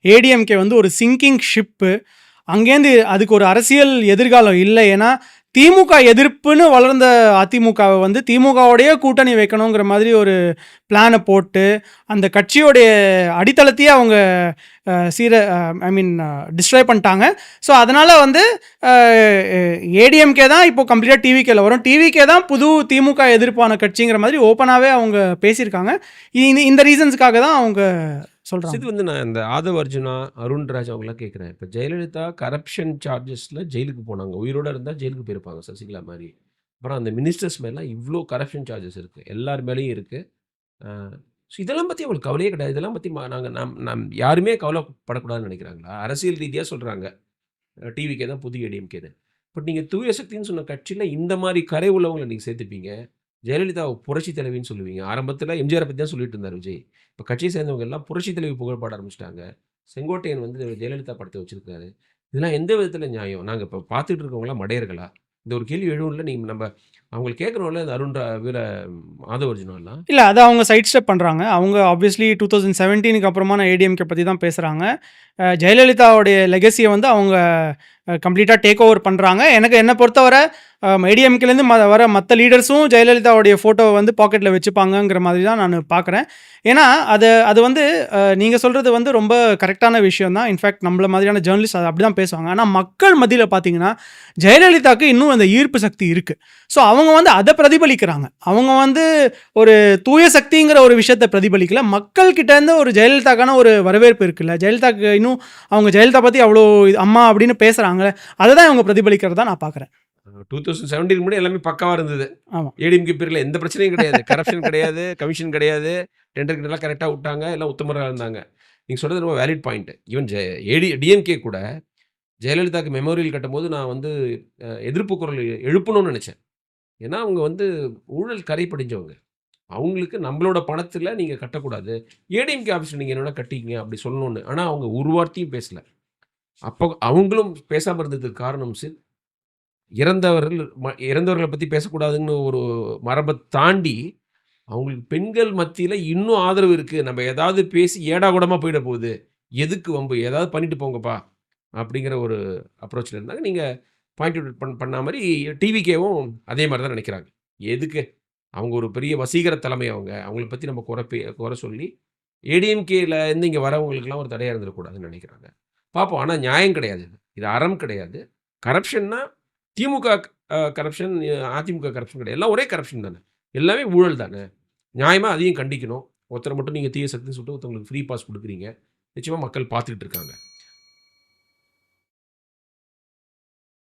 ஏடிஎம்கே வந்து ஒரு singing ship. அங்கேருந்து அதுக்கு ஒரு அரசியல் எதிர்காலம் இல்லை. ஏன்னா திமுக எதிர்ப்புன்னு வளர்ந்த அதிமுகவை வந்து திமுகவோடைய கூட்டணி வைக்கணுங்கிற மாதிரி ஒரு பிளானை போட்டு அந்த கட்சியோடைய அடித்தளத்தையே அவங்க டிஸ்ட்ராய் பண்ணிட்டாங்க. ஸோ அதனால் வந்து ஏடிஎம்கே தான் இப்போ கம்ப்ளீட்டாக டிவிகேல வரும். டிவிகே தான் புது திமுக எதிர்ப்பான கட்சிங்கிற மாதிரி ஓப்பனாகவே அவங்க பேசியிருக்காங்க. இந்த ரீசன்ஸுக்காக தான் அவங்க சொல்கிறாங்க. இது வந்து நான் இந்த ஆதவ் அர்ஜுனா, அருண்ராஜ் அவங்களாம் கேட்குறேன். இப்போ ஜெயலலிதா கரப்ஷன் சார்ஜஸில் ஜெயிலுக்கு போனாங்க. உயிரோடு இருந்தால் ஜெயிலுக்கு போயிருப்பாங்க சசிகலா மாதிரி. அப்புறம் அந்த மினிஸ்டர்ஸ் மேலாம் இவ்வளோ கரப்ஷன் சார்ஜஸ் இருக்குது, எல்லார் மேலேயும் இருக்குது. ஸோ இதெல்லாம் பற்றி அவங்களுக்கு கவலையே கிடையாது. இதெல்லாம் பற்றி நம் யாருமே கவலைப்படக்கூடாதுன்னு நினைக்கிறாங்களா? அரசியல் ரீதியாக சொல்கிறாங்க டிவிக்கே தான் புது ஏடிஎம்கே தான். பட் நீங்கள் தூய சக்தின்னு சொன்ன கட்சியில் இந்த மாதிரி கரை உள்ளவங்களை நீங்கள் சேர்த்துப்பீங்க. ஜெயலலிதா புரட்சி தலைவின்னு சொல்லுவீங்க. ஆரம்பத்தில் எம்ஜிஆரை பற்றி தான் சொல்லிட்டு இருந்தார் விஜய். இப்போ கட்சியை சேர்ந்தவங்க எல்லாம் புரட்சி தலைவி புகழ் பாட ஆரம்பிச்சிட்டாங்க. செங்கோட்டையன் வந்து ஜெயலலிதா படத்தை வச்சுருக்காரு. இதெல்லாம் எந்த விதத்தில் நியாயம்? நாங்கள் இப்போ பார்த்துட்டு இருக்கவங்களாம் மடையர்களா? இந்த ஒரு கேள்வி எழுவும்ல. நீங்கள் நம்ம அவங்களுக்கு கேட்குறோம்ல, இந்த அருண் ஆதவ் அர்ஜுனாலாம் இல்லை, அதை அவங்க சைட் ஸ்டெப் பண்ணுறாங்க. அவங்க ஆப்வியஸ்லி 2017க்கு அப்புறமா நான் ஏடிஎம்கே பற்றி தான் பேசுகிறாங்க. ஜெயலலிதாவுடைய லெகசியை வந்து அவங்க கம்ப்ளீட்டாக டேக் ஓவர் பண்ணுறாங்க. என்னை பொறுத்தவரை ஏடிஎம்கேலேருந்து வர மற்ற லீடர்ஸும் ஜெயலலிதாவுடைய ஃபோட்டோவை வந்து பாக்கெட்டில் வச்சுப்பாங்கங்கிற மாதிரி தான் நான் பார்க்குறேன். ஏன்னா அது வந்து நீங்கள் சொல்கிறது வந்து ரொம்ப கரெக்டான விஷயம் தான். இன்ஃபேக்ட் நம்மள மாதிரியான ஜேர்னலிஸ்ட் அதை அப்படி தான் பேசுவாங்க. ஆனால் மக்கள் மத்தியில் பார்த்தீங்கன்னா ஜெயலலிதாவுக்கு இன்னும் அந்த ஈர்ப்பு சக்தி இருக்குது. ஸோ அவங்க வந்து அதை பிரதிபலிக்கிறாங்க. அவங்க வந்து ஒரு தூய சக்திங்கிற ஒரு விஷயத்தை பிரதிபலிக்கல. மக்கள்கிட்டேருந்து ஒரு ஜெயலலிதாக்கான ஒரு வரவேற்பு இருக்குல்ல, ஜெயலலிதாக்கு இன்னும் அவங்க ஜெயலலிதா பற்றி அவ்வளோ அம்மா அப்படின்னு பேசுகிறாங்களே, அதை தான் அவங்க பிரதிபலிக்கிறதா நான் பார்க்குறேன். 2017 முன்னாடி எல்லாமே பக்காவாக இருந்தது. ஆமாம், ஏடிஎம்கே பேரில் எந்த பிரச்சனையும் கிடையாது. கரப்ஷன் கிடையாது, கமிஷன் கிடையாது, டெண்டர் கிட்டலாம் கரெக்டாக விட்டாங்க, எல்லாம் உத்தமராக இருந்தாங்க. நீங்கள் சொல்கிறது ரொம்ப வேலிட் பாயிண்ட். ஈவன் டிஎம்கே கூட ஜெயலலிதாவுக்கு மெமோரியல் கட்டும்போது நான் வந்து எதிர்ப்பு குரல் எழுப்பணும்னு நினச்சேன். ஏன்னா அவங்க வந்து ஊழல் கரை படிஞ்சவங்க. அவங்களுக்கு நம்மளோட பணத்தில் நீங்கள் கட்டக்கூடாது, ஏடிஎம்கே ஆஃபீஸில் நீங்கள் என்னென்னா கட்டிக்கிங்க அப்படி சொல்லணும்னு. ஆனால் அவங்க ஒரு வார்த்தையும் பேசலை. அப்போ அவங்களும் பேசாமல் இருந்ததுக்கு காரணம் இறந்தவர்களை பற்றி பேசக்கூடாதுன்னு ஒரு மரபை தாண்டி அவங்களுக்கு பெண்கள் மத்தியில் இன்னும் ஆதரவு இருக்குது. நம்ம ஏதாவது பேசி ஏடாகூடமாக போயிட போகுது, எதுக்கு வம்பு, ஏதாவது பண்ணிட்டு போங்கப்பா அப்படிங்கிற ஒரு அப்ரோச்சில் இருந்தாங்க. நீங்கள் பாயிண்ட் அவுட் பண்ண மாதிரி டிவிகேவும் அதே மாதிரி தான் நினைக்கிறாங்க. எதுக்கு அவங்க ஒரு பெரிய வசீகர தலைமை, அவங்கள பற்றி நம்ம குறை சொல்லி ஏடிஎம்கேல இருந்து இங்கே வரவங்களுக்குலாம் ஒரு தடையாக இருந்துடக்கூடாதுன்னு நினைக்கிறாங்க. பார்ப்போம். ஆனால் நியாயம் கிடையாது, இது அறம் கிடையாது. கரப்ஷன்னா திமுக கரப்ஷன், அதிமுக கரப்ஷன் கிடையாது. எல்லாம் ஒரே கரப்ஷன் தானே, எல்லாமே ஊழல் தானே. நியாயமாக அதையும் கண்டிக்கணும். ஒருத்தரை மட்டும் நீங்கள் தீய சக்தின்னு சொல்லிட்டு ஒருத்தவங்களுக்கு ஃப்ரீ பாஸ் கொடுக்குறீங்க. நிச்சயமாக மக்கள் பார்த்துக்கிட்டு இருக்காங்க.